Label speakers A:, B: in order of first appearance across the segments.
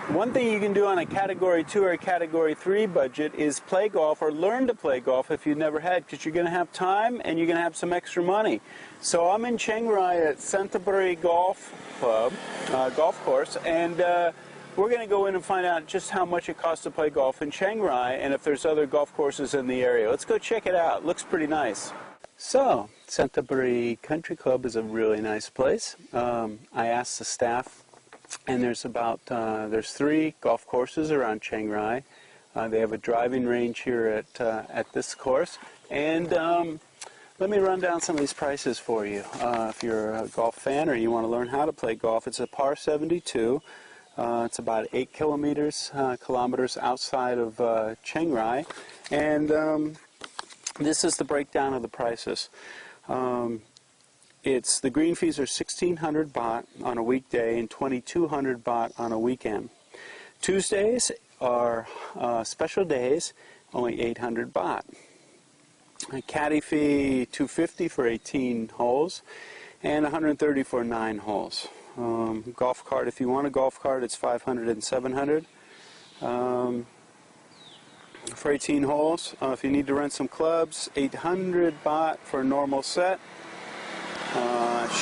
A: One thing you can do on a Category 2 or a Category 3 budget is play golf or learn to play golf if you've never had, because you're going to have time and you're going to have some extra money. So I'm in Chiang Rai at Santaburi Golf Club, golf course, and we're going to go in and find out just how much it costs to play golf in Chiang Rai and if there's other golf courses in the area. Let's go check it out. Looks pretty nice. So, Santaburi Country Club is a really nice place. I asked the staff, and there's 3 golf courses around Chiang Rai. They have a driving range here at this course. And let me run down some of these prices for you. If you're a golf fan or you want to learn how to play golf, it's a par 72. It's about 8 kilometers outside of Chiang Rai. And this is the breakdown of the prices. The green fees are 1,600 baht on a weekday and 2,200 baht on a weekend. Tuesdays are special days, only 800 baht. A caddy fee 250 for 18 holes and 130 for 9 holes. Golf cart, if you want a golf cart, it's 500 and 700 for 18 holes. If you need to rent some clubs, 800 baht for a normal set.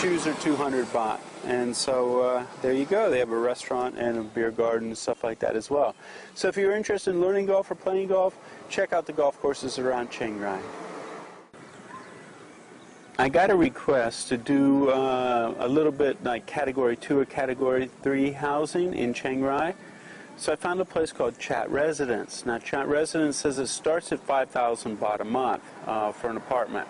A: Shoes are 200 baht. And so there you go. They have a restaurant and a beer garden and stuff like that as well. So if you're interested in learning golf or playing golf, check out the golf courses around Chiang Rai. I got a request to do a little bit like Category 2 or Category 3 housing in Chiang Rai. So I found a place called Chat Residence. Now Chat Residence says it starts at 5,000 baht a month for an apartment.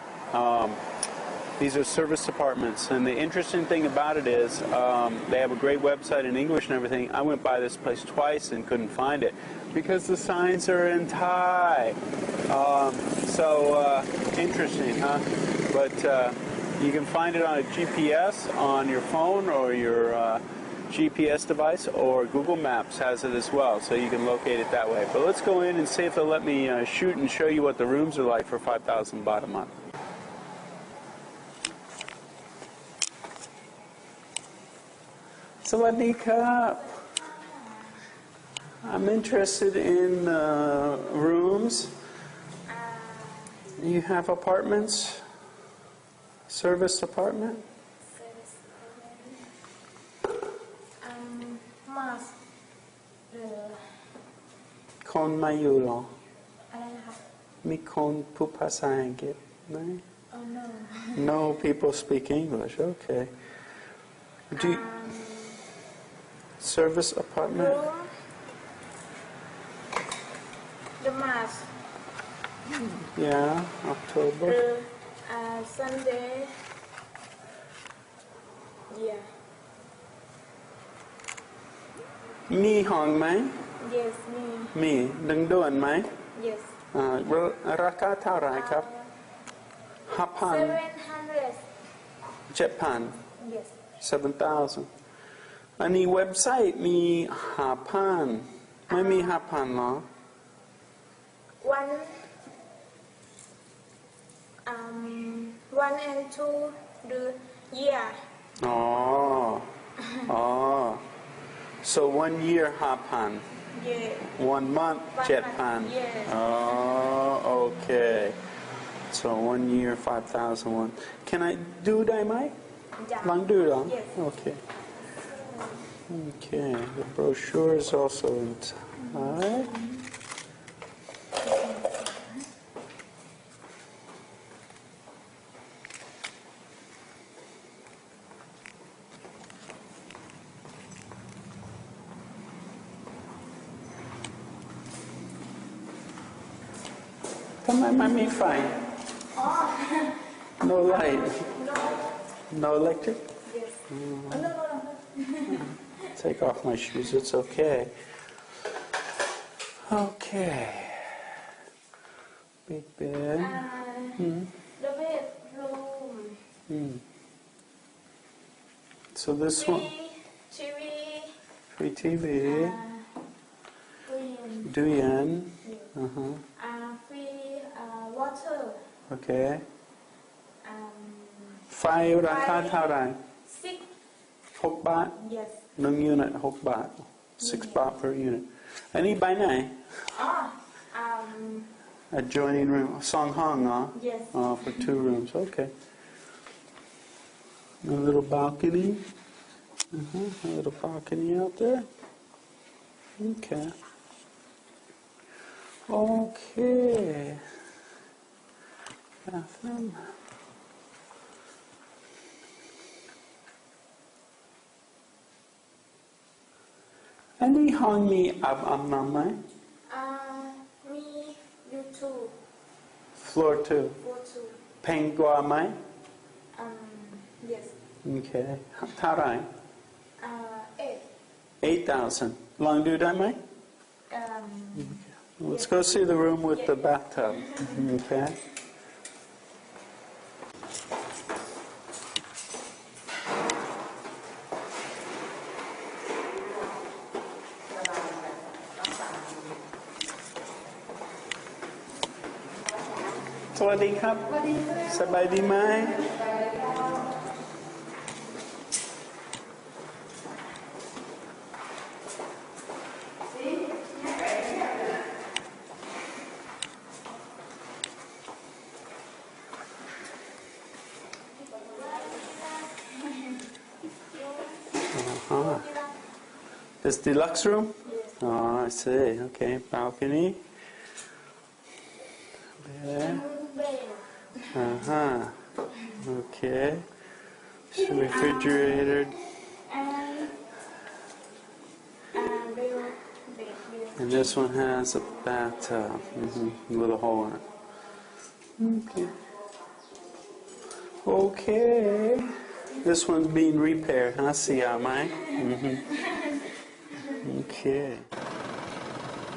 A: These are service apartments, and the interesting thing about it is they have a great website in English and everything. I went by this place twice and couldn't find it because the signs are in Thai. Interesting, huh? But you can find it on a GPS on your phone or your GPS device, or Google Maps has it as well, so you can locate it that way. But let's go in and see if they'll let me shoot and show you what the rooms are like for 5,000 baht a month. Sawadee krap. I'm interested in rooms. You have apartments? Service apartment?
B: Service apartment. Mas.
A: คนมาอยู่เหรอ
B: อะไรนะคะ
A: มีคนพูดภาษาอังกฤษไหม
B: Oh no.
A: No people speak English. Okay. Do you, service apartment?
B: Room. The Mas.
A: Yeah, October.
B: Sunday. Yeah.
A: มีห้องไหม
B: Yes, me.
A: มีดึงด่วนไหม
B: Yes.
A: ราคาเท่าไหร่ครับ 5,000
B: 700.
A: 7,000
B: Yes.
A: 7,000 อันนี้เว็บไซต์มี 5,000 ไม่มี 5,000 หรอ
B: One and two the year.
A: So 1 year 5,000
B: Yeah.
A: 1 month 7,000
B: Yes.
A: Okay. So 1 year 5,000 Can I do ได้ไหม
B: Yeah.
A: ลองดูเหรอ
B: Yes.
A: Okay. Okay. The brochure is also in Thai. No light. No electric?
B: Yes. No.
A: Take off my shoes, it's okay. Okay. Big bed.
B: The bedroom.
A: So this one,
B: TV.
A: free TV.
B: Duyan.
A: Uh-huh.
B: Free water.
A: Okay. ไฟราคาเท่าไหร่
B: 6
A: 6 บาท
B: Yes.
A: 1 unit 6 บาท 6 baht per unit. อันนี้ by ไหน
B: อ๋อ
A: adjoining room 2 ห้องเหรอ
B: yes
A: Oh, for 2 rooms. Okay. A little balcony. A little balcony out there. Okay. Okay. Bathroom. Any hong mi ab nam mai?
B: มี YouTube
A: Floor 2.
B: go to
A: Peng gua mai?
B: yes
A: Okay. Tarai?
B: 8
A: 8,000. Long do that mai? Let's go see the room with the bathtub. Okay. Sawadee krab.
B: สวัสดีค่ะ
A: สบายดีไหม This deluxe room? Oh, I see. Okay, balcony. There. Okay. Refrigerator. And this one has a bathtub with a hole in it. Okay. Okay. This one's being repaired, huh? See how mine? Okay.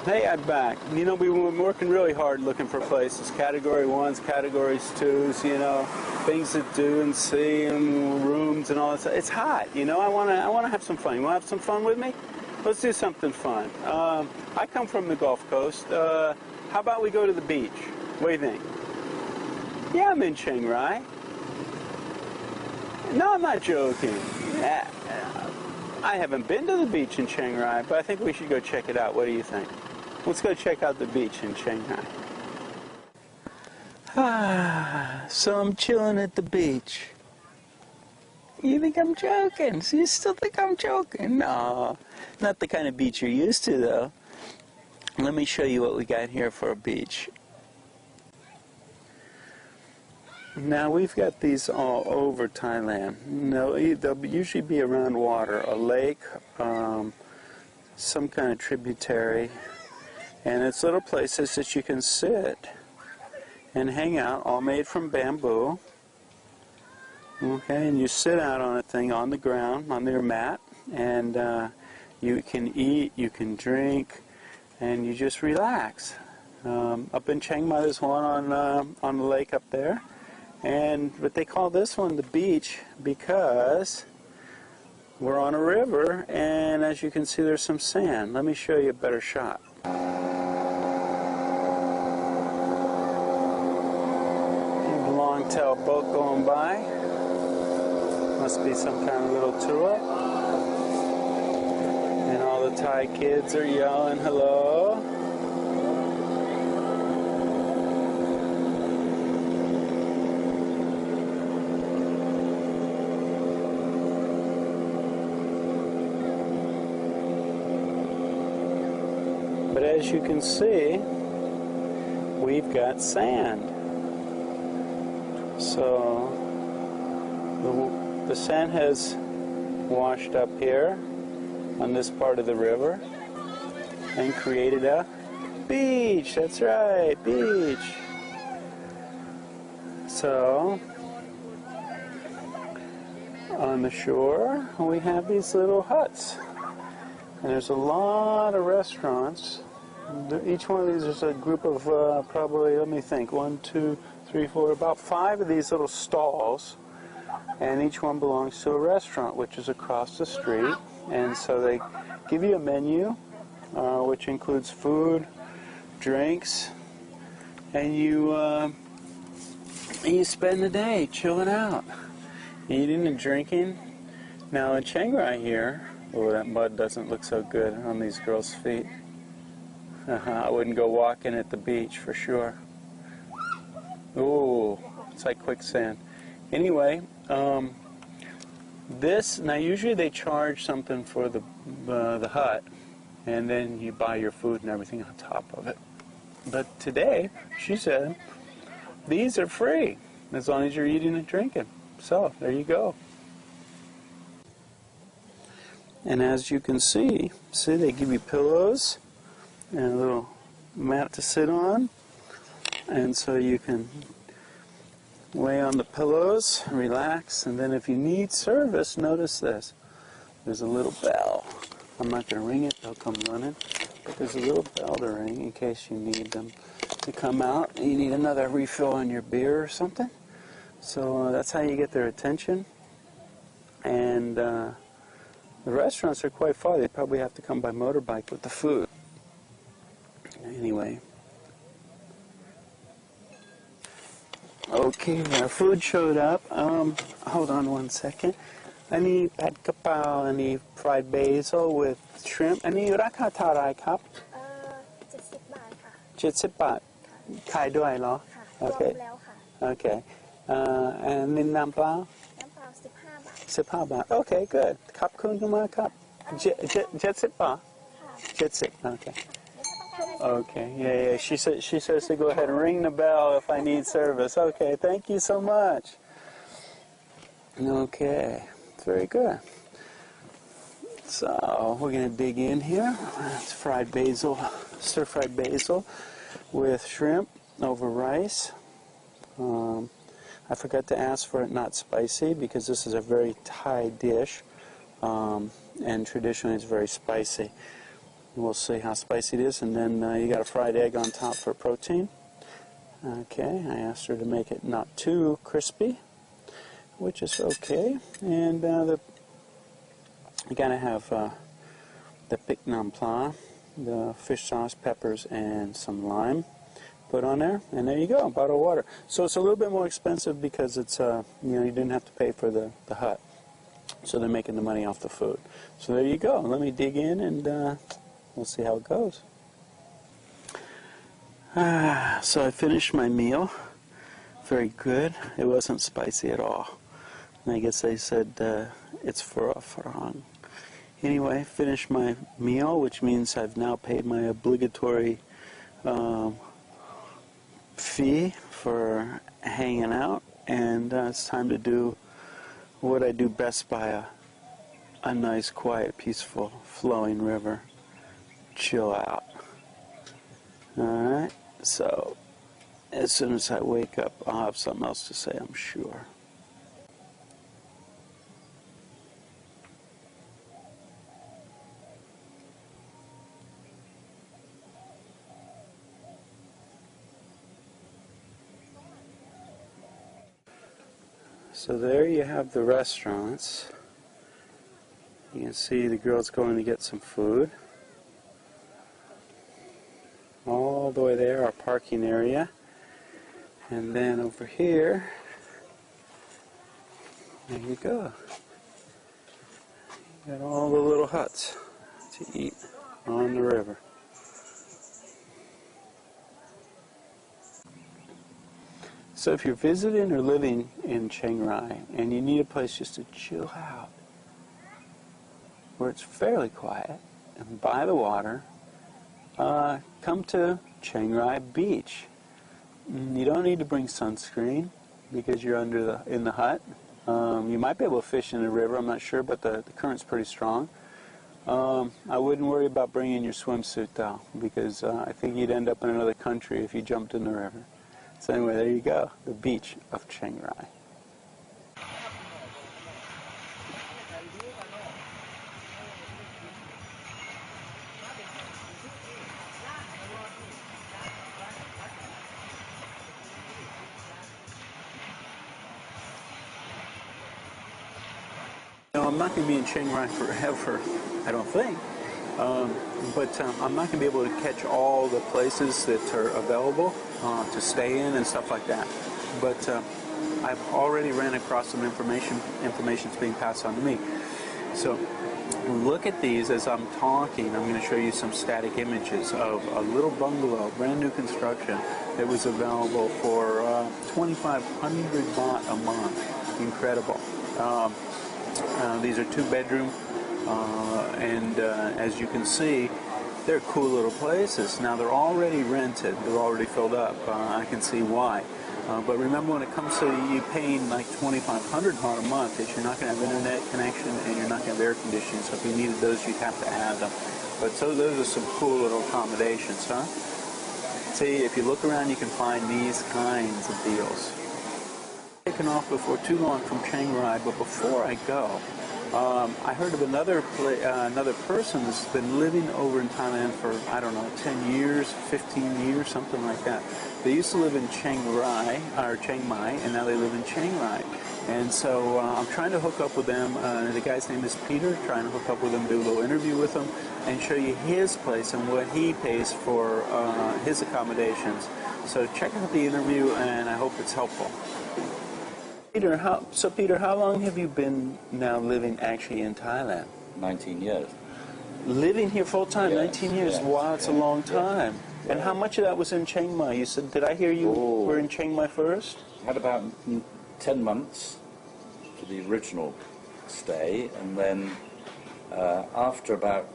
A: Hey, I'm back. You know, we've been working really hard looking for places. Category 1s, categories 2s, you know, things to do and see and rooms and all that stuff. It's hot, you know. I wanna have some fun. You wanna have some fun with me? Let's do something fun. I come from the Gulf Coast. How about we go to the beach? What do you think? Yeah, I'm in Chiang Rai. No, I'm not joking. I haven't been to the beach in Chiang Rai, but I think we should go check it out. What do you think? Let's go check out the beach in Chiang Rai. So I'm chilling at the beach. You think I'm joking? So you still think I'm joking? No, not the kind of beach you're used to, though. Let me show you what we got here for a beach. Now, we've got these all over Thailand. They'll usually be around water, a lake, some kind of tributary, and it's little places that you can sit and hang out, all made from bamboo. Okay, and you sit out on a thing on the ground, on your mat, and you can eat, you can drink, and you just relax. Up in Chiang Mai, there's one on the lake up there. But they call this one the beach because we're on a river, and as you can see, there's some sand. Let me show you a better shot. A long-tail boat going by. Must be some kind of little tour. And all the Thai kids are yelling hello. But as you can see, we've got sand. So the sand has washed up here on this part of the river and created a beach. That's right, beach. So on the shore, we have these little huts. And there's a lot of restaurants. Each one of these is a group of probably, let me think, 1, 2, 3, 4, about 5 of these little stalls. And each one belongs to a restaurant, which is across the street. And so they give you a menu, which includes food, drinks, and you spend the day chilling out, eating and drinking. Now in Chiang Rai here, Oh, that mud doesn't look so good on these girls' feet. I wouldn't go walking at the beach for sure. Ooh, it's like quicksand. Anyway, now usually they charge something for the hut, and then you buy your food and everything on top of it. But today, she said, these are free as long as you're eating and drinking. So there you go. And as you can see, they give you pillows and a little mat to sit on, and so you can lay on the pillows, relax, and then if you need service, notice this. There's a little bell. I'm not going to ring it, they'll come running, but there's a little bell to ring in case you need them to come out. You need another refill on your beer or something. So that's how you get their attention. And the restaurants are quite far. They probably have to come by motorbike with the food. Anyway. Okay, our food showed up. Hold on one second. I need pad kapao, I need fried basil with shrimp. I need raka tarai kap.
B: 70 บาทค่ะ
A: 70 บาท ขายด้วยเหรอ
B: ค่ะ
A: Okay.
B: รวมแล้วค่ะ
A: Okay. And then น้ำเปล่า
B: น้ำเปล่า15 บาท
A: 15 baht. Okay, good. Cup kun kuma cup. Jet sit bar.
B: ค่ะ
A: Jet sit. Okay.
B: เดี๋ยวถ้าต้องการอะไร
A: Okay. Yeah. She says to go ahead and ring the bell if I need service. Okay. Thank you so much. Okay. Very good. So we're going to dig in here. It's fried basil, stir-fried basil with shrimp over rice. I forgot to ask for it not spicy because this is a very Thai dish, and traditionally it's very spicy. We'll see how spicy it is, and then you got a fried egg on top for protein. Okay, I asked her to make it not too crispy, which is okay. And you gotta have the pik nam pla, the fish sauce, peppers, and some lime put on there, and there you go, a bottle of water. So it's a little bit more expensive because it's you didn't have to pay for the hut, so they're making the money off the food. So there you go. Let me dig in and we'll see how it goes. So I finished my meal. Very good. It wasn't spicy at all. And I guess they said it's for a farang. Anyway, finished my meal, which means I've now paid my obligatory fee for hanging out, and it's time to do what I do best by a nice, quiet, peaceful, flowing river. Chill out. Alright, so as soon as I wake up, I'll have something else to say, I'm sure. So there you have the restaurants. You can see the girls going to get some food. All the way there, our parking area. And then over here, there you go. You got all the little huts to eat on the river. So if you're visiting or living in Chiang Rai and you need a place just to chill out, where it's fairly quiet and by the water, come to Chiang Rai Beach. You don't need to bring sunscreen because you're in the hut. You might be able to fish in the river, I'm not sure, but the current's pretty strong. I wouldn't worry about bringing your swimsuit though, because I think you'd end up in another country if you jumped in the river. So anyway, there you go, the beach of Chiang Rai. I'm not going to be in Chiang Rai forever, I don't think. But I'm not going to be able to catch all the places that are available to stay in and stuff like that. But I've already ran across some information's being passed on to me. So look at these as I'm talking. I'm going to show you some static images of a little bungalow, brand new construction, that was available for 2,500 baht a month. Incredible. These are 2-bedroom, and as you can see, they're cool little places. Now they're already rented, they're already filled up. I can see why. But remember, when it comes to you paying like 2,500 baht a month, that you're not going to have internet connection and you're not going to have air conditioning. So if you needed those, you'd have to add them. But so those are some cool little accommodations, huh? See, if you look around, you can find these kinds of deals. Taken off before too long from Chiang Rai, but before I go, I heard of another person that's been living over in Thailand for, I don't know, 10 years, 15 years, something like that. They used to live in Chiang Rai, or Chiang Mai, and now they live in Chiang Rai. And so I'm trying to hook up with them. The guy's name is Peter, trying to hook up with him, do a little interview with him, and show you his place and what he pays for his accommodations. So check out the interview, and I hope it's helpful. Peter, how long have you been now living actually in Thailand?
C: 19 years.
A: Living here full time,
C: Yes,
A: 19 years.
C: yes,
A: wow, it's a long time.
C: Yeah.
A: And how much of that was in Chiang Mai? You said, did I hear you were in Chiang Mai first?
C: Had about 10 months for the original stay, and then after about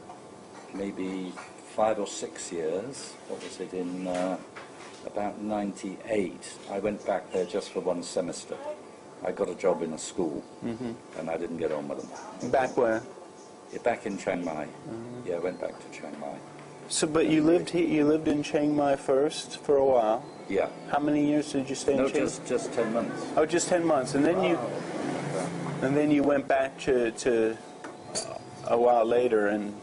C: maybe 5 or 6 years, what was it, in about 98, I went back there just for 1 semester. I got a job in a school, and I didn't get on with them.
A: Back where?
C: Yeah, back in Chiang Mai. Yeah, I went back to Chiang Mai.
A: So, but you lived here, you lived in Chiang Mai first for a while.
C: Yeah.
A: How many years did you stay in
C: No,
A: Chiang
C: just 10 months.
A: Oh, just 10 months, and then you went back to a while later and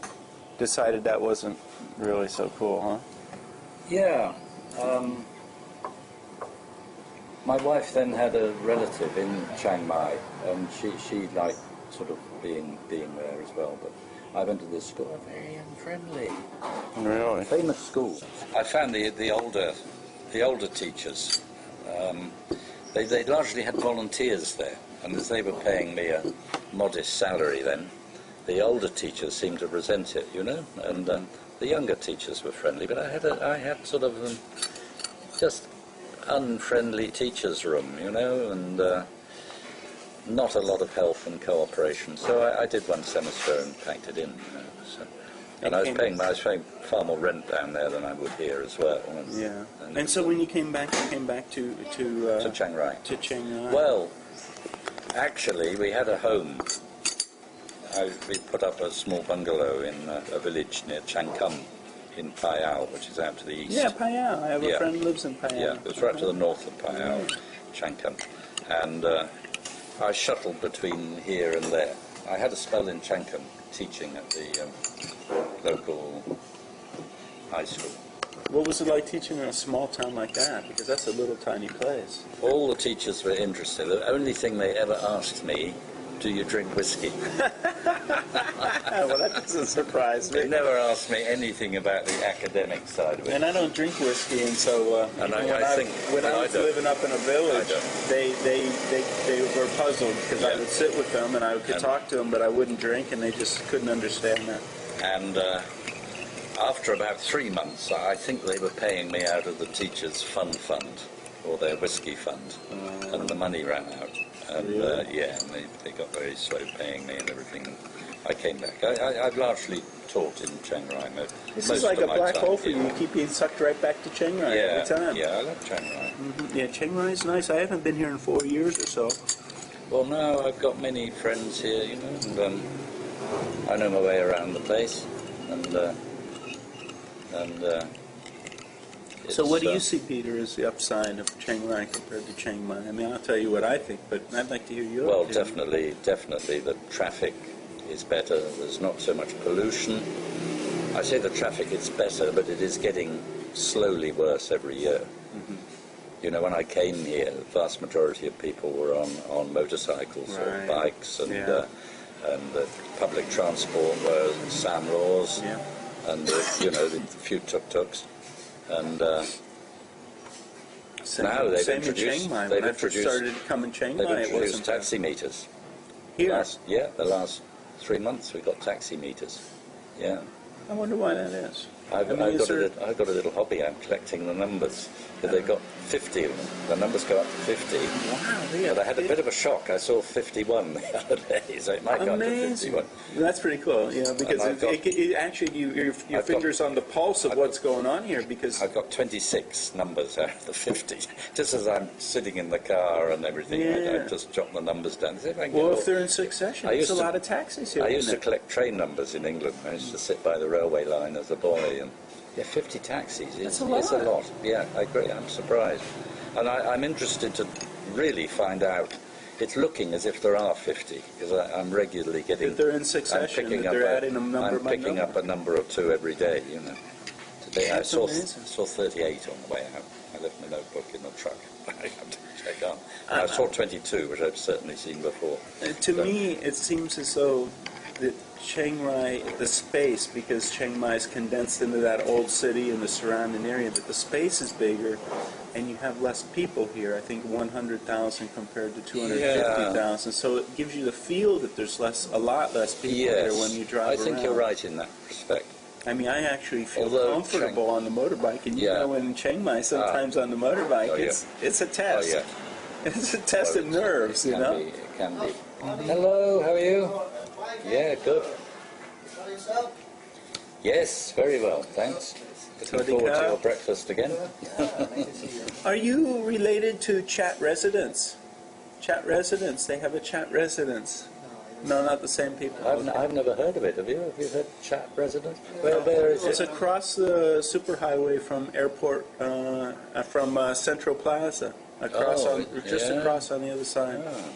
A: decided that wasn't really so cool, huh?
C: Yeah. My wife then had a relative in Chiang Mai, and she liked sort of being there as well. But I went to this school, very unfriendly.
A: Really?
C: Famous school. I found the older teachers. They largely had volunteers there, and as they were paying me a modest salary then, the older teachers seemed to resent it, you know, and the younger teachers were friendly. But I had sort of just unfriendly teachers' room, you know, and not a lot of help and cooperation. So I did 1 semester and packed it in. You know, so. And I was paying far more rent down there than I would here as well.
A: And so when you came back to
C: Chiang Rai.
A: To Chiang Rai.
C: Well, actually, we had a home. We put up a small bungalow in a village near Chiang Kum in Payao, which is out to the east.
A: Yeah, Payao. I have a friend who lives in Payao.
C: Yeah, it was right to the north of Payao, Chiang Kum. And I shuttled between here and there. I had a spell in Chiang Kum teaching at the local high school.
A: What was it like teaching in a small town like that? Because that's a little tiny place.
C: All the teachers were interested. The only thing they ever asked me, do you drink whiskey?
A: Well, that doesn't surprise me.
C: They never asked me anything about the academic side of it.
A: And I don't drink whiskey, and so
C: And I
A: when I was living up in a village, they were puzzled because I would sit with them and I could talk to them, but I wouldn't drink, and they just couldn't understand that.
C: And after about 3 months, I think they were paying me out of the teachers' fund, or their whiskey fund, and the money ran out. And
A: really?
C: and they got very slow paying me and everything. I came back. I've largely taught in Chiang Rai.
A: This is like a black hole for you. You keep being sucked right back to Chiang Rai every time.
C: Yeah, I love Chiang Rai.
A: Yeah, Chiang Rai is nice. I haven't been here in 4 years or so.
C: Well, now I've got many friends here, you know, and I know my way around the place.
A: So what do you see, Peter, as the upside of Chiang Rai compared to Chiang Mai? I mean, I'll tell you what I think, but I'd like to hear your
C: Well,
A: opinion.
C: definitely the traffic is better. There's not so much pollution. I say the traffic is better, but it is getting slowly worse every year. You know, when I came here, the vast majority of people were on motorcycles or bikes, and the public transport were samros, and you know, the few tuk-tuks. And now they've introduced
A: started coming Chiang Mai,
C: taxi meters.
A: Here?
C: The last 3 months we got taxi meters. Yeah.
A: I wonder why that is.
C: I've got a little hobby. I'm collecting the numbers. They've got 50 of them. The numbers go up to 50.
A: Wow.
C: But I had a bit of a shock. I saw 51 the other day, so it might go up to 51.
A: That's pretty cool, because actually your finger's on the pulse of what's going on here, because...
C: I've got 26 numbers out of the 50. Just as I'm sitting in the car and everything, I just jot the numbers down.
A: If they're in succession, there's a lot of taxis here.
C: I used to collect train numbers in England. I used to sit by the railway line as a boy, and 50 taxis. It's a lot. Yeah, I agree. I'm surprised. And I'm interested to really find out. It's looking as if there are 50, because I'm regularly getting...
A: If they're in succession, they're adding a number by number.
C: I'm picking up a number or two every day, Today I saw 38 on the way out. I left my notebook in the truck. I have to check on. I saw 22, which I've certainly seen before.
A: To me, it seems as though that Chiang Rai, the space, because Chiang Mai is condensed into that old city and the surrounding area, that the space is bigger and you have less people here. I think 100,000 compared to 250,000. So it gives you the feel that there's a lot less people here when you drive around.
C: I think you're right in that respect.
A: I mean, I actually feel comfortable on the motorbike, and in Chiang Mai, sometimes on the motorbike, it's a test. It's a test of nerves,
C: It can be. Hello, how are you? Yeah, good. Yes, very well, thanks. Looking forward to your breakfast again.
A: Are you related to Chat Residence? Chat Residence, they have a Chat Residence. No, not the same people.
C: I've never heard of it. Have you? Have you heard Chat Residence? Where is it?
A: It's across the superhighway from airport, from Central Plaza. Across on the other side.
C: Oh.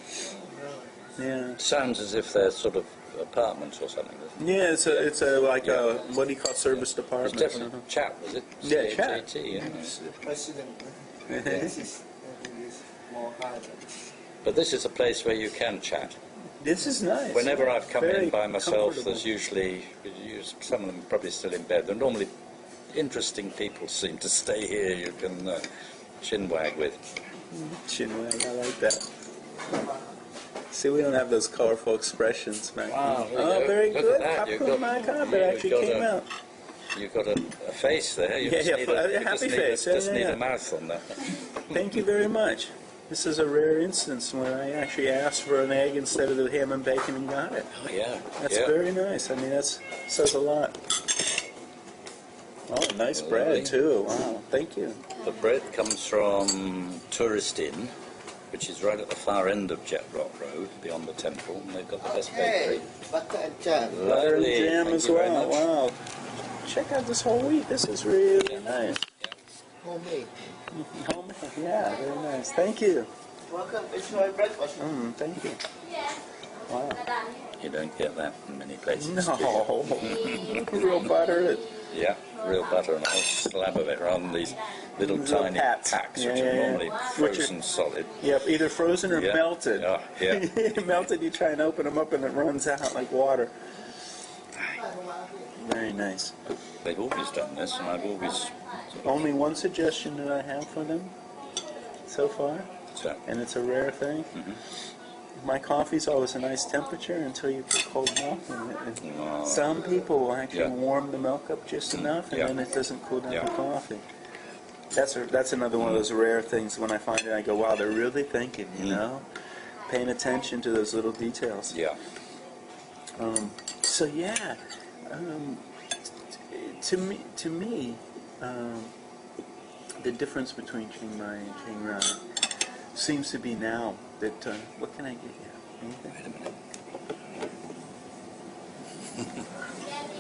A: Yeah.
C: Sounds as if they're sort of apartments or something.
A: Yeah, it's a what do you call service department?
C: It's definitely Chat, was it?
A: Yeah, Chat.
C: But this is a place where you can chat.
A: This is nice.
C: Whenever I've come in by myself, there's usually some of them probably still in bed. They're normally interesting people seem to stay here. You can chinwag with.
A: Chinwag, I like that. See, we don't have those colorful expressions, man.
C: Wow,
A: very good. My carpet actually came out.
C: You've got a face there. You
A: a happy face.
C: Just need a mouth on that.
A: Thank you very much. This is a rare instance when I actually asked for an egg instead of the ham and bacon and got it.
C: Oh, yeah.
A: That's very nice. I mean, that says a lot. Oh, nice bread, too. Wow, thank you.
C: The bread comes from Tourist Inn, which is right at the far end of Jet Rock Road, beyond the temple, and they've got the best bakery.
B: Butter and jam.
A: Butter and jam as well. Wow. Check out this whole wheat. This is really nice.
B: Homemade.
A: Homemade, yeah, very nice. Thank you.
B: Welcome. Enjoy breakfast.
A: Thank you. Wow.
C: You don't get that in many places.
A: No. Real butter.
C: Yeah, real butter and a whole slab of it rather than these little tiny packs which are normally frozen solid.
A: Yep, either frozen or melted.
C: Oh, yeah.
A: Melted, you try and open them up and it runs out like water. Very nice.
C: They've always done this, and I've always...
A: Only one suggestion that I have for them so far, and it's a rare thing. My coffee's always a nice temperature until you put cold milk in it. Some people will actually warm the milk up just enough, and then it doesn't cool down the coffee. That's another one of those rare things. When I find it, I go, wow, they're really thinking, paying attention to those little details.
C: Yeah.
A: So yeah, to me, the difference between Chiang Mai and Chiang Rai seems to be now that what can I get you? Anything?
C: Wait a minute.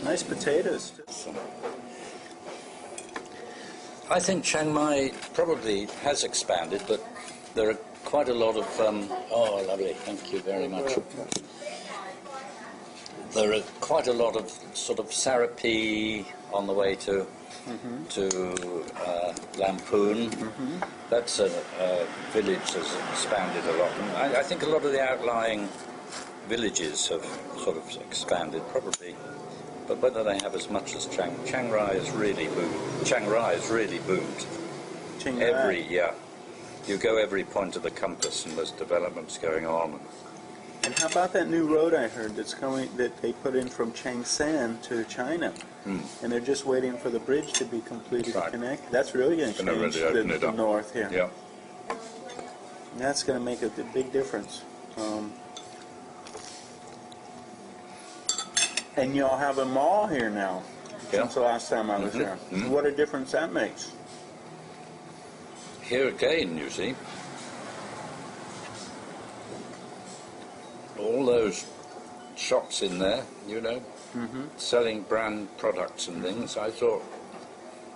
A: Nice potatoes.
C: I think Chiang Mai probably has expanded, but there are quite a lot of... oh, lovely. Thank you very much. There are quite a lot of sort of Sarapi on the way to Lamphun. That's a village that's expanded a lot. And I think a lot of the outlying villages have sort of expanded, probably. But whether they have as much as Chiang Rai is really boomed. Chiang Rai is really boomed.
A: Chiang Rai.
C: You go every point of the compass and there's developments going on.
A: And how about that new road I heard that's coming that they put in from Changshan to China, and they're just waiting for the bridge to be completed to
C: Right.
A: connect. That's really going to
C: Gonna
A: change
C: really open it
A: the
C: up.
A: north here.
C: Yeah.
A: And that's going to make a big difference. And y'all have a mall here now.
C: Yeah.
A: Since the last time I was there. What a difference that makes.
C: Here again, you see, all those shops in there, you know, selling brand products and things. I thought,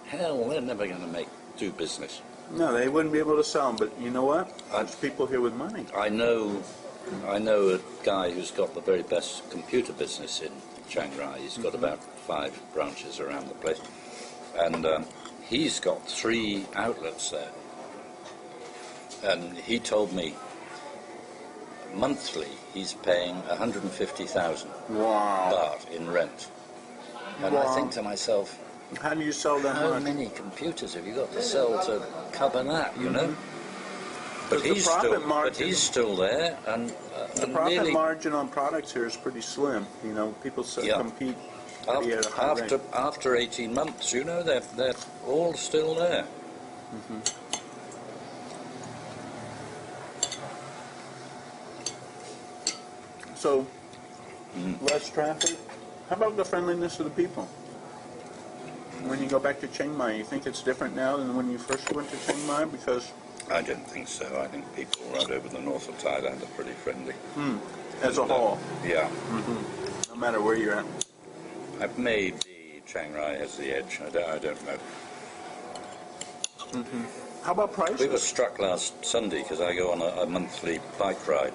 C: hell, they're never going to do business.
A: No, they wouldn't be able to sell them, but you know what? There's people here with money.
C: I know a guy who's got the very best computer business in Chiang Rai. He's got about 5 branches around the place, and he's got 3 outlets there. And he told me monthly he's paying 150,000
A: Wow.
C: baht in rent. And
A: Wow.
C: I think to myself,
A: How do you sell that
C: how
A: much?
C: many computers have you got to sell to cover that, you know? But
A: Because the profit margin-
C: he's still there, and
A: The
C: and
A: profit
C: nearly
A: margin on products here is pretty slim. You know, people
C: Yeah.
A: compete pretty at a high rate.
C: after 18 months, you know, they're all still there.
A: So, less traffic. How about the friendliness of the people? When you go back to Chiang Mai, you think it's different now than when you first went to Chiang Mai? Because
C: I don't think so. I think people right over the north of Thailand are pretty friendly.
A: as a whole,
C: Yeah.
A: no matter where you're at.
C: Maybe Chiang Rai has the edge. I don't know.
A: How about prices?
C: We were struck last Sunday because I go on a monthly bike ride.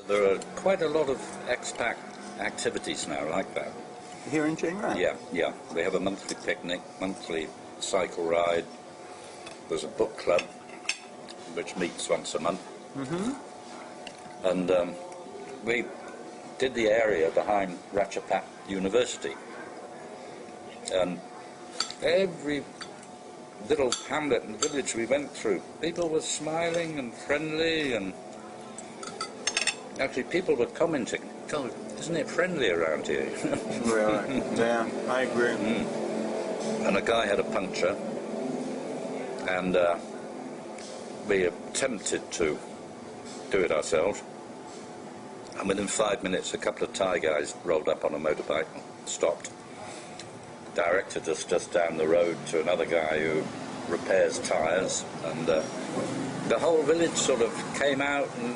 C: There are quite a lot of expat activities now like that.
A: Here in Chiang Rai?
C: Yeah. We have a monthly picnic, monthly cycle ride. There's a book club which meets once a month. And we did the area behind Ratchapat University. And every little hamlet and village we went through, people were smiling and friendly, and actually people were commenting, God, isn't it friendly around here?
A: Really? Yeah, I agree.
C: And a guy had a puncture, and we attempted to do it ourselves. And within 5 minutes, a couple of Thai guys rolled up on a motorbike and stopped. Directed us just down the road to another guy who repairs tyres, and the whole village sort of came out, and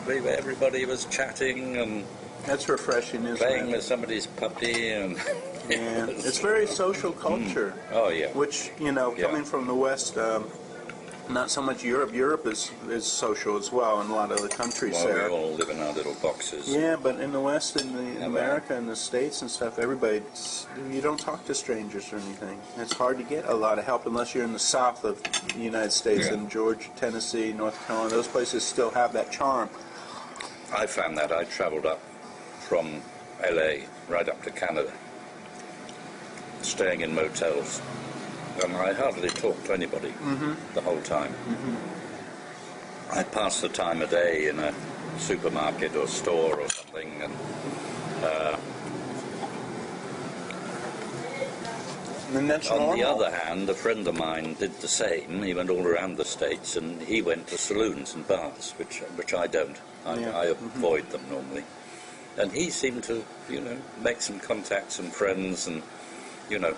C: everybody was chatting and
A: That's refreshing, isn't
C: playing
A: it?
C: with somebody's puppy, and
A: Yeah. It's very social culture.
C: oh yeah,
A: Which, you know, coming from the West, not so much Europe. Europe is social as well in a lot of the countries
C: well, we
A: there.
C: all live in our little boxes.
A: Yeah, but in the West, in
C: Yeah,
A: America and the States and stuff, you don't talk to strangers or anything. It's hard to get a lot of help unless you're in the South of the United States,
C: Yeah.
A: in Georgia, Tennessee, North Carolina. Those places still have that charm.
C: I found that I travelled up from LA right up to Canada, staying in motels, and I hardly talked to anybody the whole time. I passed the time of day in a supermarket or store or something, and
A: And that's
C: on
A: normal.
C: the other hand, a friend of mine did the same. He went all around the States, and he went to saloons and bars, which I don't.
A: Yeah.
C: I avoid them normally. And he seemed to, make some contacts and friends, and,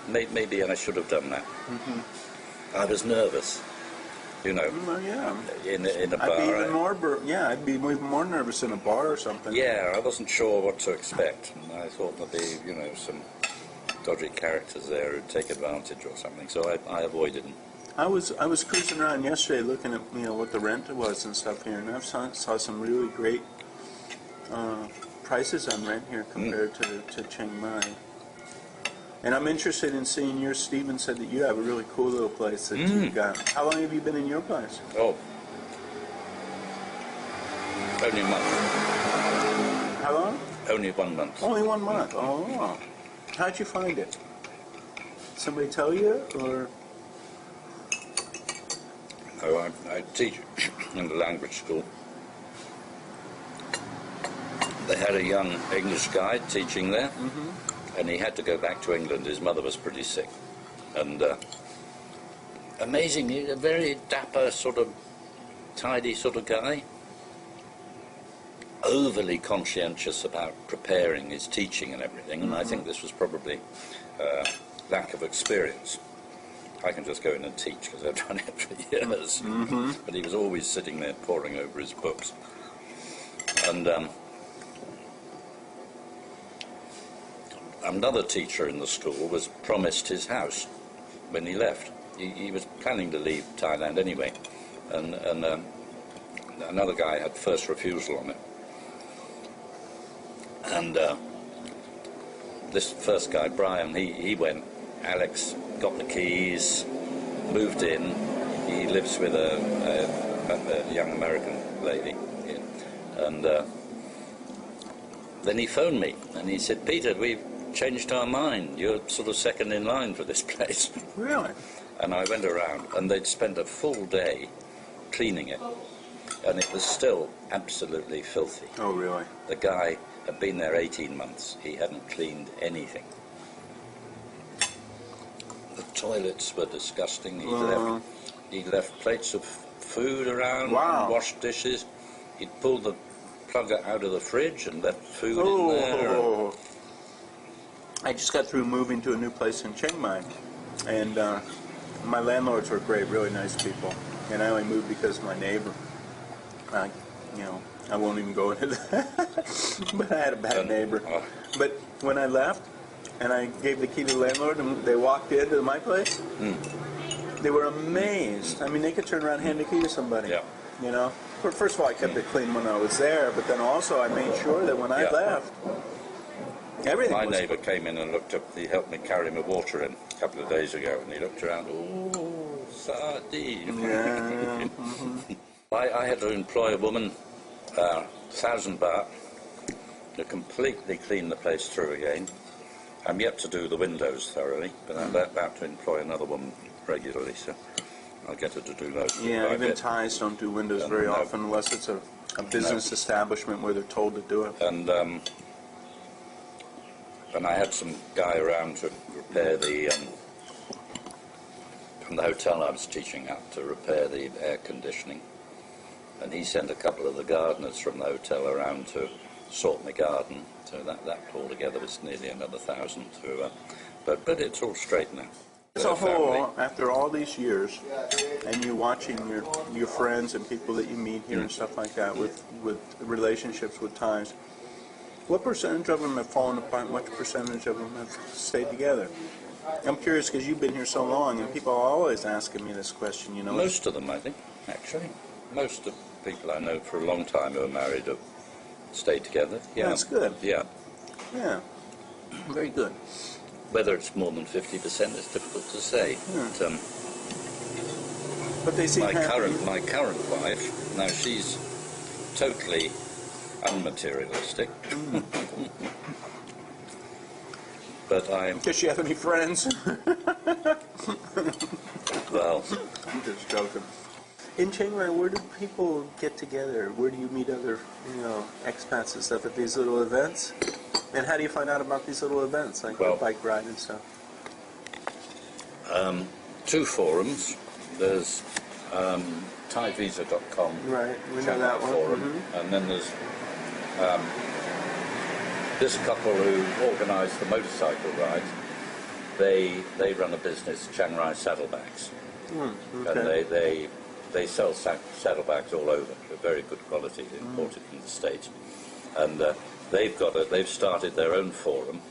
C: maybe I should have done that. I was nervous,
A: Well, yeah.
C: in a bar.
A: I'd be even I'd be even more nervous in a bar or something.
C: Yeah, I wasn't sure what to expect. And I thought there'd be, some dodgy characters there who'd take advantage or something. So I avoided them.
A: I was cruising around yesterday looking at what the rent was and stuff here, and I saw some really great prices on rent here compared to Chiang Mai. And I'm interested in seeing yours. Stephen said that you have a really cool little place that you got. How long have you been in your place?
C: Oh, only a month.
A: How long?
C: Only 1 month.
A: Only 1 month. Oh. How'd you find it? Somebody tell you, or?
C: Oh, I teach in the language school. they had a young English guy teaching there, and he had to go back to England. His mother was pretty sick. And amazing, a very dapper, sort of tidy sort of guy. Overly conscientious about preparing his teaching and everything, and I think this was probably lack of experience. I can just go in and teach because I've done it for years. But he was always sitting there poring over his books. And another teacher in the school was promised his house when he left. He was planning to leave Thailand anyway, and another guy had first refusal on it. And this first guy, Brian, he went. Alex got the keys, moved in. He lives with a young American lady. Yeah. And then he phoned me, and he said, Peter, we've changed our mind. You're sort of second in line for this place.
A: Really?
C: And I went around, and they'd spent a full day cleaning it, and it was still absolutely filthy.
A: Oh, really?
C: The guy had been there 18 months. He hadn't cleaned anything. The toilets were disgusting. He left plates of food around,
A: Wow.
C: washed dishes. He'd pulled the plug out of the fridge and left food in there.
A: Oh. I just got through moving to a new place in Chiang Mai, and my landlords were great, really nice people. And I only moved because of my neighbor. I won't even go into that. But I had a bad neighbor. But when I left, and I gave the key to the landlord, and they walked into my place, they were amazed. I mean, they could turn around and hand the key to somebody.
C: Yeah.
A: You know? First of all, I kept it clean when I was there, but then also I made sure that when I left, everything
C: My
A: was
C: neighbour came in and looked up. He helped me carry my water in a couple of days ago, and he looked around. Oh, sardine.
A: Yeah.
C: I had to employ a woman, 1,000 baht, to completely clean the place through again. I'm yet to do the windows thoroughly, but I'm about to employ another woman regularly, so I'll get her to do those.
A: Yeah, even Thais don't do windows very often unless it's a business establishment where they're told to do it.
C: And I had some guy around to repair from the hotel I was teaching at, to repair the air conditioning. And he sent a couple of the gardeners from the hotel around to sort my garden. So that altogether was nearly another 1,000 to, but it's all straight now.
A: As a whole, after all these years, and you watching your friends and people that you meet here and stuff like that with relationships with Thais, what percentage of them have fallen apart and what percentage of them have stayed together? I'm curious because you've been here so long, and people are always asking me this question, you know.
C: Most of them, I think, actually. Most of the people I know for a long time who are married have stayed together. Yeah.
A: That's good.
C: Yeah.
A: Yeah. Very good.
C: Whether it's more than 50% is difficult to say.
A: But they seem
C: My
A: happy.
C: current wife, now she's totally unmaterialistic. But
A: Does she have any friends?
C: well,
A: I'm just joking. In Chiang Rai, where do people get together? Where do you meet other, expats and stuff at these little events? And how do you find out about these little events, like the bike ride and stuff?
C: two forums. There's ThaiVisa.com.
A: Right, we know
C: Chiang Rai
A: that one.
C: forum, and then there's this couple who organise the motorcycle rides. They run a business, Chiang Rai Saddlebags,
A: Okay.
C: and they sell saddlebags all over. They're very good quality, imported from the States, and they've started their own forum,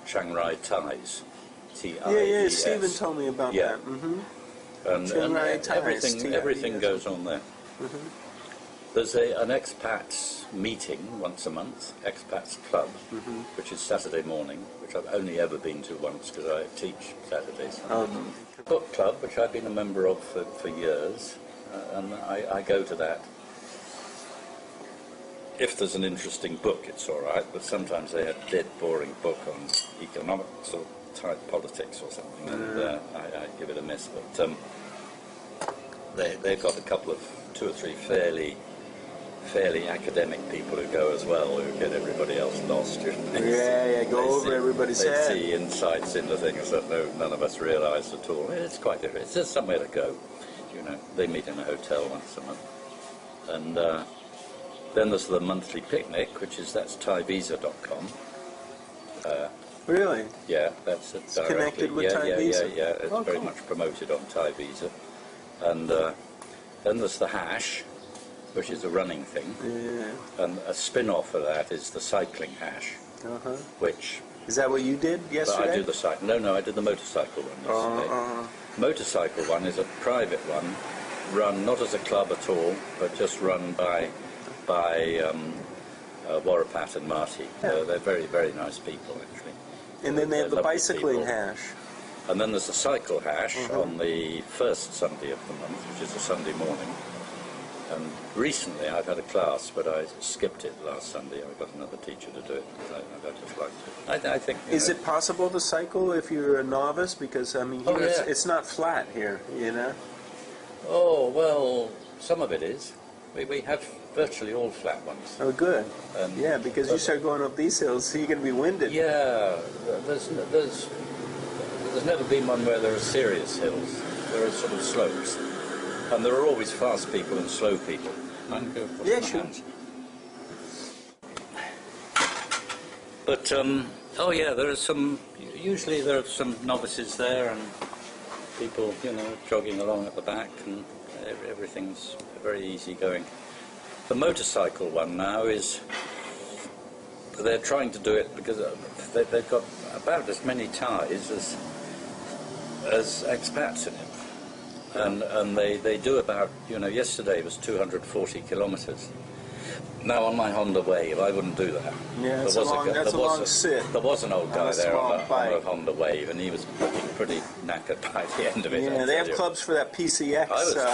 C: Chiang Rai Thais,
A: Yeah,
C: TIES.
A: Stephen told me about
C: Yeah.
A: that.
C: And
A: Chiang Rai Thais,
C: everything
A: TIES.
C: goes on there. There's an expats meeting once a month, expats club, which is Saturday morning, which I've only ever been to once because I teach Saturdays. Book club, which I've been a member of for years, and I go to that. If there's an interesting book, it's all right, but sometimes they have a dead boring book on economics or Thai politics or something, and I give it a miss. But they've got a couple of 2 or 3 fairly academic people who go as well, who get everybody else lost. You know?
A: Yeah, go over everybody's head.
C: They see insights into things that none of us realise at all. It's quite different. It's just somewhere to go. You know, they meet in a hotel once a month, and then there's the monthly picnic, that's thaivisa.com.
A: Really?
C: Yeah, that's
A: it's connected with Thai Visa.
C: Yeah. It's very much promoted on Thai Visa, and then there's the Hash, which is a running thing, and a spin-off of that is the cycling Hash, which...
A: Is that what you did yesterday?
C: I do the cycle. No, I did the motorcycle one yesterday. Motorcycle one is a private one, run not as a club at all, but just run by Warapat and Marty. They're very, very nice people, actually.
A: And then they have the bicycling
C: people.
A: Hash.
C: And then there's the cycle Hash on the first Sunday of the month, which is a Sunday morning. And recently I've had a class, but I skipped it last Sunday. I got another teacher to do it because I just liked it. I think.
A: Is it possible to cycle if you're a novice? Because I mean, here it's not flat here, you know.
C: Oh well, some of it is. We have virtually all flat ones.
A: Oh, good. Yeah, because you start going up these hills, so you're going to be winded.
C: Yeah, there's never been one where there are serious hills. There are sort of slopes. And there are always fast people and slow people.
A: Yeah, sure.
C: But, usually there are some novices there and people, jogging along at the back, and everything's very easy going. The motorcycle one now they're trying to do it because they've got about as many Thais as expats in it. And they do about, yesterday was 240 kilometres. Now on my Honda Wave, I wouldn't do that.
A: Yeah, that's a long sit.
C: There was an old guy there on a
A: bike.
C: Honda Wave, and he was looking pretty knackered by the end of it.
A: Yeah, they have clubs for that PCX,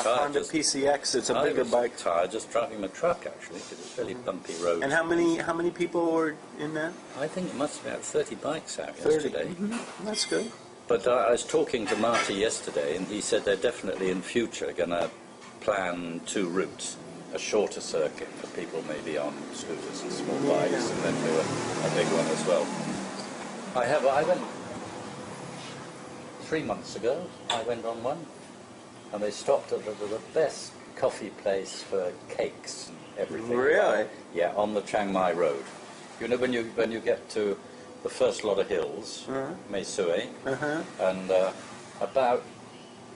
A: Honda PCX. It's a bigger bike.
C: Tired just driving the truck, actually, because it's fairly bumpy roads.
A: And how many people were in that?
C: I think it must have been about 30 bikes out yesterday.
A: That's good.
C: But I was talking to Marty yesterday, and he said they're definitely in future going to plan 2 routes. A shorter circuit for people maybe on scooters and small bikes, and then do a big one as well. I went 3 months ago, I went on one, and they stopped at the best coffee place for cakes and everything.
A: Really?
C: Yeah, on the Chiang Mai Road. You know, when you get to the first lot of hills, Mae Sue, and about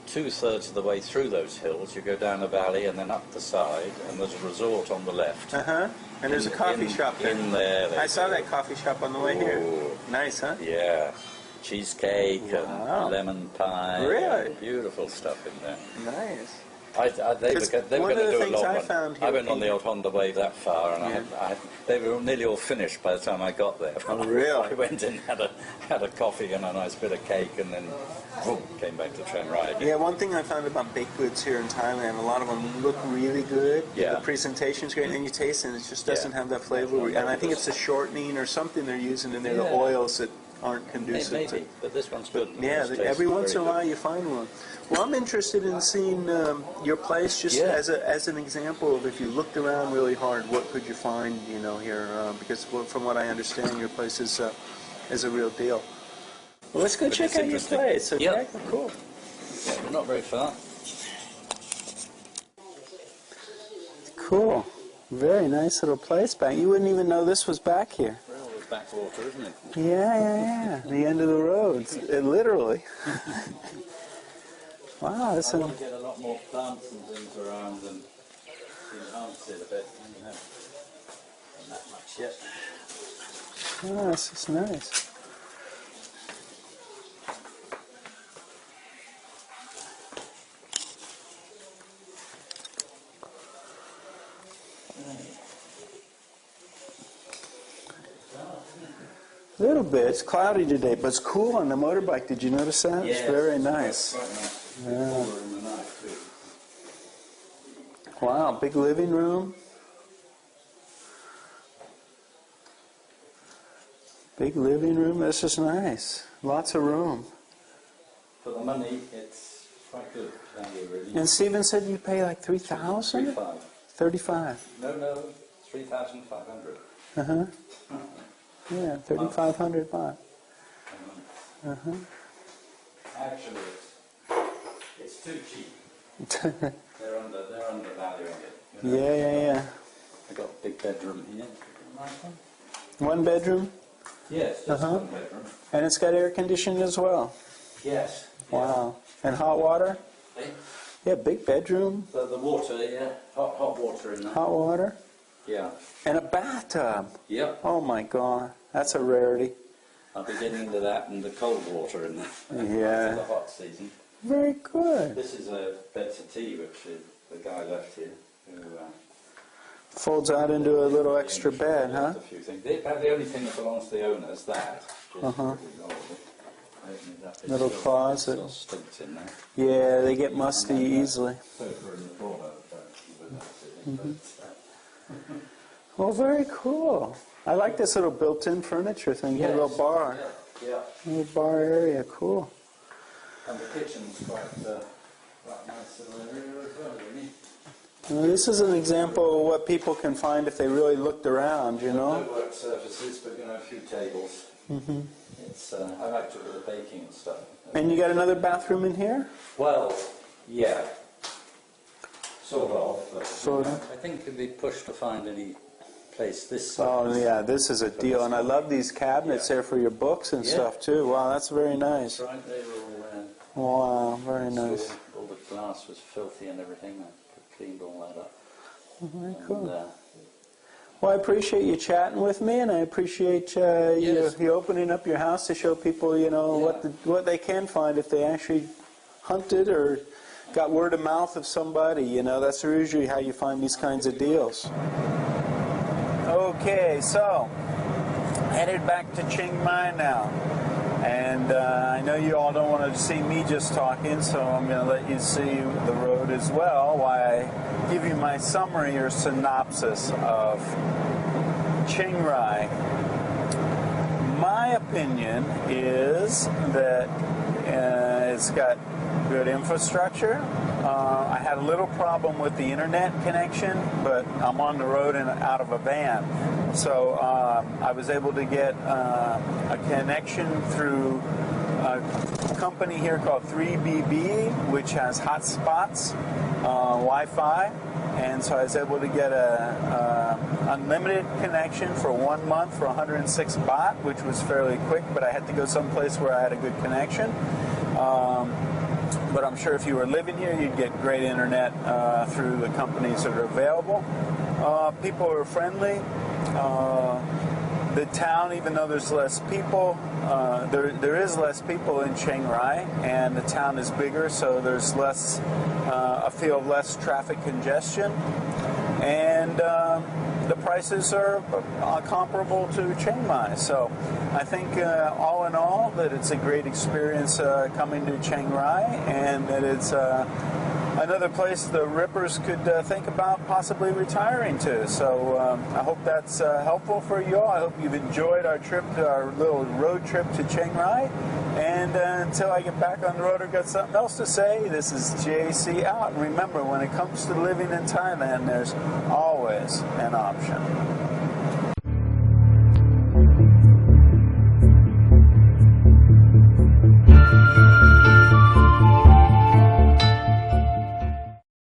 C: 2/3 of the way through those hills, you go down a valley and then up the side, and there's a resort on the left.
A: And there's a coffee shop there.
C: In there.
A: I saw that coffee shop on the way here. Nice, huh?
C: Yeah. Cheesecake and lemon pie.
A: Really?
C: Beautiful stuff in there.
A: Nice.
C: They were going to do a long one. I went on the old Honda Wave that far, and they were nearly all finished by the time I got there.
A: Oh, really?
C: I went in, had a coffee and a nice bit of cake, and then boom, came back to Chiang Rai again.
A: Yeah, one thing I found about baked goods here in Thailand, a lot of them look really good.
C: Yeah.
A: The presentation's great, and you taste it, and it just doesn't have that flavor. And I think it's the shortening or something they're using in there, the oils that aren't conducive to.
C: Maybe, but this one's good.
A: Yeah, every once in a while you find one. Well, I'm interested in seeing your place just as an example of if you looked around really hard, what could you find, here? Because from what I understand, your place is a real deal. Well, let's go check out your place. Okay?
C: Yeah.
A: Cool.
C: Yeah, we're not very far.
A: Cool. Very nice little place back. You wouldn't even know this was back here.
C: Well, it's backwater, isn't it?
A: Yeah. The end of the road, literally. Wow,
C: I want to get a lot more plants and things around and enhance it a bit. Not that much yet.
A: Oh, this is nice. A little bit. It's cloudy today, but it's cool on the motorbike. Did you notice that?
C: Yes,
A: it's very nice.
C: Quite nice.
A: Yeah. Wow, big living room. Big living room. This is nice. Lots of room.
C: For the money, it's quite good value, really.
A: And Stephen said you pay like 3,000?
C: 3,500.
A: 35.
C: No, 3,500.
A: Uh-huh. Yeah, 3,500 baht. Uh-huh.
C: Actually, it's too cheap. They're undervaluing it. You know?
A: Yeah.
C: I got a big bedroom here. Nice one.
A: One bedroom?
C: Yes, just one bedroom.
A: And it's got air conditioning as well.
C: Yes.
A: Wow. And hot water?
C: Yeah.
A: Yeah, big bedroom.
C: The water, yeah. Hot water in there.
A: Hot water.
C: Yeah.
A: And a bathtub.
C: Yep.
A: Oh my God. That's a rarity.
C: I'll be getting into that and the cold water in there.
A: Yeah.
C: For the hot season.
A: Very good.
C: This is a bed settee which the guy left here. Who,
A: Folds out into a little extra bed, huh?
C: A few things. The only thing that belongs to the owner is that.
A: Little closet.
C: Still stinks in there.
A: Yeah, they get musty easily. Well, very cool. I like this little built-in furniture thing. Yes. A little bar.
C: Yeah.
A: A little bar area. Cool.
C: And the kitchen's quite nice little area as well, really.
A: Well, this is an example of what people can find if they really looked around, you know?
C: No work surfaces, but a few tables.
A: Mm-hmm.
C: I liked it with the baking and stuff.
A: And you got another bathroom in here?
C: Well, yeah. Sort of. But
A: Sort of.
C: I think it'd be pushed to find any place this size.
A: Oh, yeah, this is a deal. And I love these cabinets there for your books and stuff, too. Wow, that's very nice.
C: That's right, they were all
A: Wow, very nice.
C: All the glass was filthy and everything. I cleaned all that up.
A: Very cool.
C: And,
A: well, I appreciate you chatting with me, and I appreciate you opening up your house to show people, you know, what they can find if they actually hunted or got word of mouth of somebody. You know, that's usually how you find these kinds of deals. Okay, so headed back to Chiang Mai now, and I know you all don't want to see me just talking, so I'm going to let you see the road as well while I give you my summary or synopsis of Chiang Rai. My opinion is that it's got good infrastructure. I had a little problem with the internet connection, but I'm on the road and out of a van. So I was able to get a connection through a company here called 3BB, which has hotspots, Wi-Fi. And so I was able to get a unlimited connection for 1 month for 106 baht, which was fairly quick, but I had to go someplace where I had a good connection. But I'm sure if you were living here, you'd get great internet through the companies that are available. People are friendly. The town, even though there's less people, there is less people in Chiang Rai, and the town is bigger, so there's less, a feel of less traffic congestion. And the prices are comparable to Chiang Mai. So I think all in all that it's a great experience coming to Chiang Rai, and that it's another place the Rippers could think about possibly retiring to. So I hope that's helpful for you all. I hope you've enjoyed our trip, our little road trip to Chiang Rai. And until I get back on the road or got something else to say, this is JC out. And remember, when it comes to living in Thailand, there's always an option.